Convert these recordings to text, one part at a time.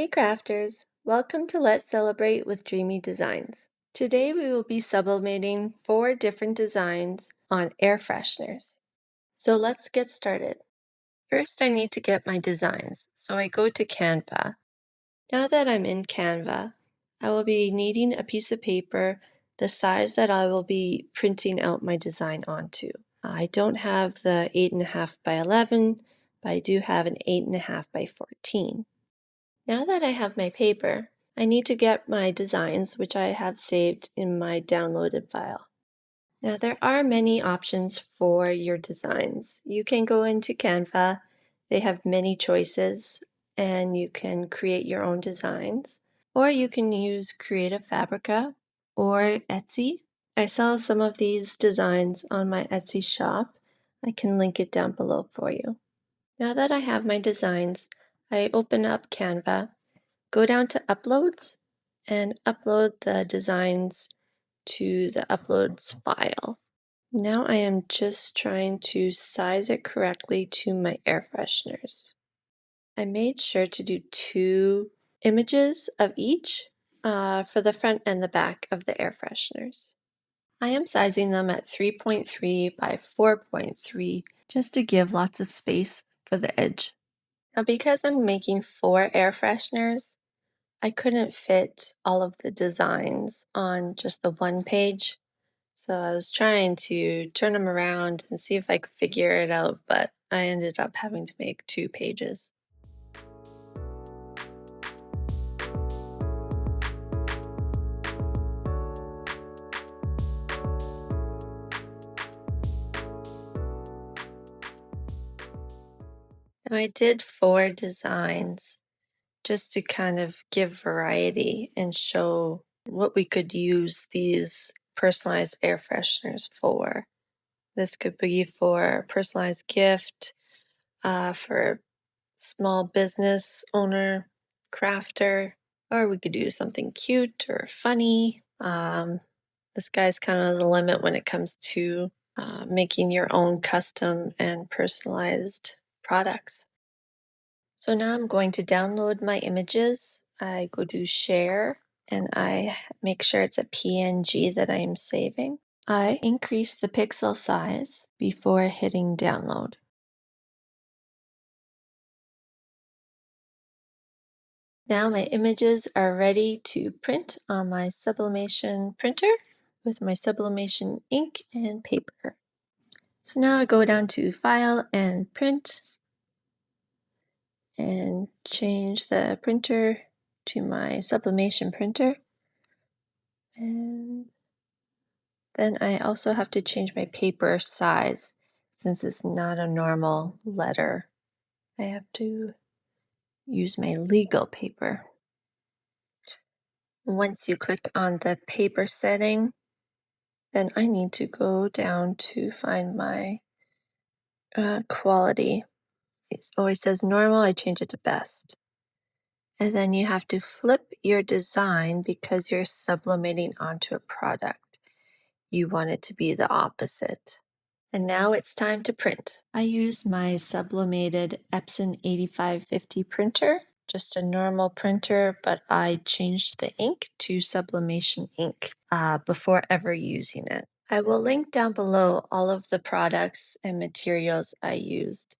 Hey crafters, welcome to Let's Celebrate with Dreamy Designs. Today we will be sublimating 4 different designs on air fresheners. So let's get started. First I need to get my designs, so I go to Canva. Now that I'm in Canva, I will be needing a piece of paper the size that I will be printing out my design onto. I don't have the 8.5 by 11, but I do have an 8.5 by 14. Now that I have my paper, I need to get my designs, which I have saved in my downloaded file. Now there are many options for your designs. You can go into Canva, they have many choices, and you can create your own designs. Or you can use Creative Fabrica or Etsy. I sell some of these designs on my Etsy shop. I can link it down below for you. Now that I have my designs, I open up Canva, go down to Uploads, and upload the designs to the Uploads file. Now I am just trying to size it correctly to my air fresheners. I made sure to do 2 images of each for the front and the back of the air fresheners. I am sizing them at 3.3 by 4.3 just to give lots of space for the edge. Now because I'm making 4 air fresheners, I couldn't fit all of the designs on just the one page. So I was trying to turn them around and see if I could figure it out, but I ended up having to make 2 pages. Now I did 4 designs just to kind of give variety and show what we could use these personalized air fresheners for. This could be for a personalized gift, for small business owner, crafter, or we could do something cute or funny. The sky's kind of the limit when it comes to making your own custom and personalized products. So now I'm going to download my images. I go to share and I make sure it's a PNG that I am saving. I increase the pixel size before hitting download. Now my images are ready to print on my Sublimation printer with my Sublimation ink and paper. So now I go down to File and Print and change the printer to my Sublimation printer. And then I also have to change my paper size since it's not a normal letter. I have to use my legal paper. Once you click on the paper setting, then I need to go down to find my quality. It always says normal, I change it to best. And then you have to flip your design because you're sublimating onto a product. You want it to be the opposite. And now it's time to print. I use my sublimated Epson 8550 printer, just a normal printer, but I changed the ink to Sublimation ink before ever using it. I will link down below all of the products and materials I used.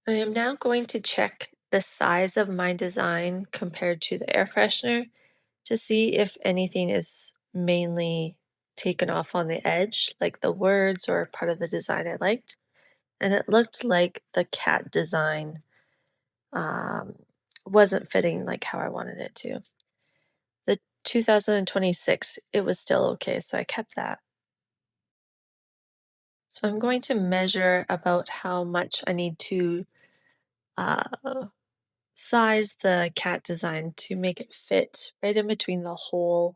I am now going to check the size of my design compared to the air freshener to see if anything is mainly taken off on the edge, like the words or part of the design I liked. And it looked like the cat design um, wasn't fitting like how I wanted it to. The 2026, it was still okay, so I kept that. So I'm going to measure about how much I need to uh, size the cat design to make it fit right in between the hole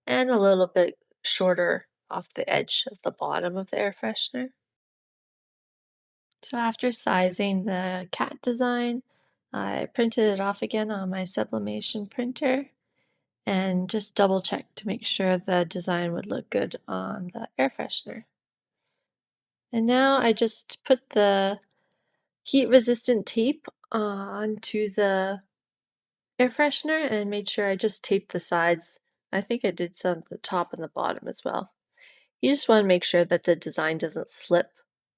and a little bit shorter off the edge of the bottom of the air freshener. So after sizing the cat design, I printed it off again on my Sublimation printer and just double checked to make sure the design would look good on the air freshener. And now I just put the heat resistant tape onto the air freshener and made sure I just taped the sides. I think I did some at the top and the bottom as well. You just want to make sure that the design doesn't slip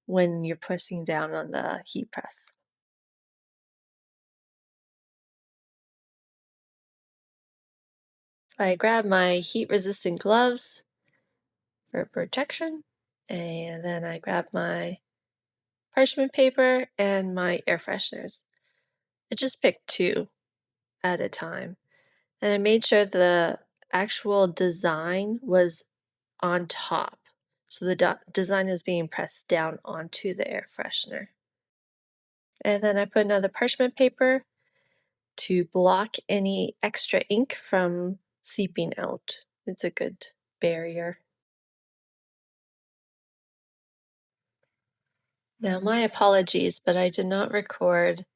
when you're pressing down on the heat press. So I grab my heat resistant gloves for protection, and then I grab my parchment paper and my air fresheners. I just picked 2 at a time, and I made sure the actual design was on top. So the design is being pressed down onto the air freshener. And then I put another parchment paper to block any extra ink from seeping out. It's a good barrier. Now, my apologies, but I did not record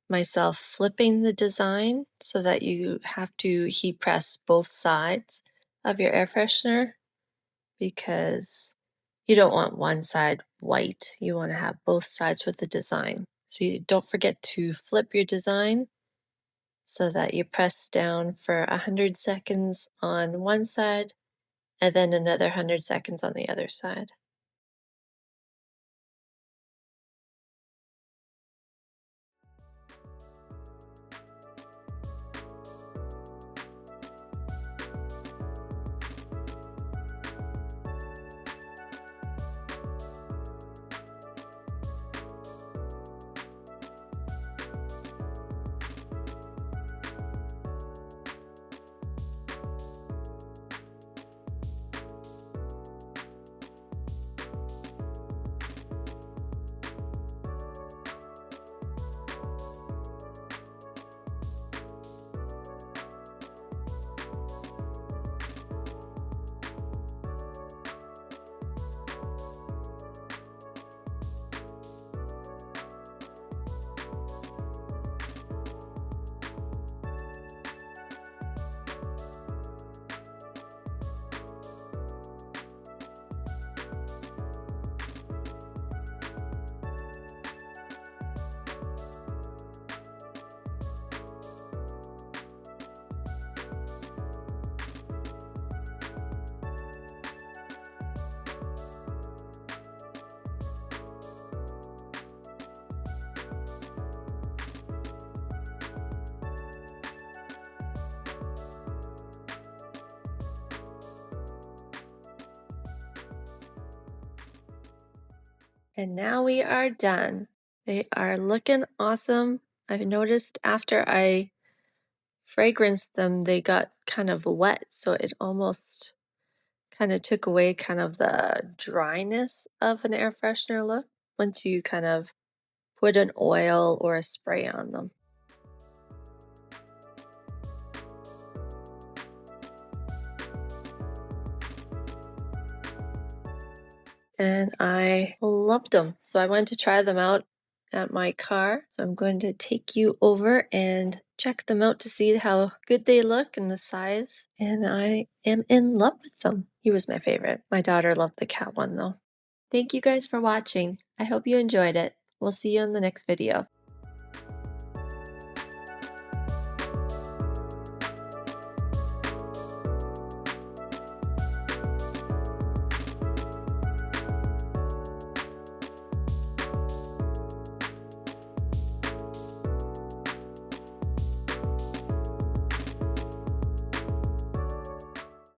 myself flipping the design so that you have to heat press both sides of your air freshener because you don't want one side white. You want to have both sides with the design. So you don't forget to flip your design so that you press down for 100 seconds on one side and then another 100 seconds on the other side. And now we are done. They are looking awesome. I've noticed after I fragranced them, they got kind of wet, so it almost kind of took away kind of the dryness of an air freshener look once you kind of put an oil or a spray on them. And I loved them. So I wanted to try them out at my car. So I'm going to take you over and check them out to see how good they look and the size. And I am in love with them. He was my favorite. My daughter loved the cat one though. Thank you guys for watching. I hope you enjoyed it. We'll see you in the next video.